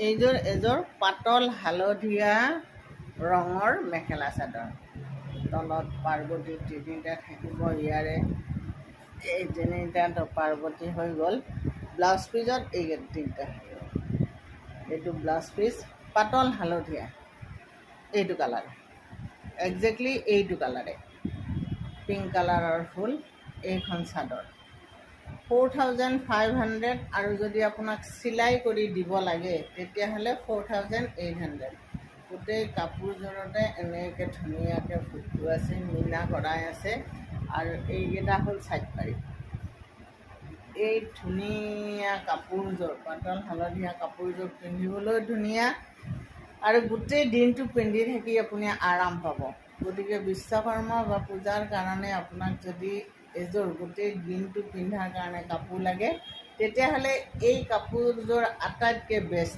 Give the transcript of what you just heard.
এইযোৰ এযোৰ পাতল হালধীয়া ৰঙৰ মেখেলা চাদৰ। তলত পাৰ্বতী তিনিটা থাকিব, ইয়াৰে এই তিনিটা পাৰ্বতী হৈ গ'ল। ব্লাউজ পিচত এই তিনিটা থাকিব। এইটো ব্লাউজ পিচ পাতল হালধীয়া, এইটো কালাৰ, একজেক্টলি এইটো কালাৰে, পিংক কালাৰৰ ফুল। এইখন চাদৰ 4500, আৰু যদি আপোনাক চিলাই কৰি দিব লাগে তেতিয়াহ'লে 4800। গোটেই কাপোৰযোৰতে এনেকৈ ধুনীয়াকৈ ফুটো আছে, মীনা কৰাই আছে, আৰু এইকেইটা হ'ল চাইড পাৰি। এই ধুনীয়া কাপোৰযোৰ, পাতল হালধীয়া কাপোৰযোৰ পিন্ধিবলৈ ধুনীয়া, আৰু গোটেই দিনটো পিন্ধি থাকি আপুনি আৰাম পাব। গতিকে বিশ্বকৰ্মা বা পূজাৰ কাৰণে আপোনাক যদি এযোৰ গোটেই দিনটো পিন্ধাৰ কাৰণে কাপোৰ লাগে, তেতিয়াহ'লে এই কাপোৰযোৰ আটাইতকৈ বেষ্ট।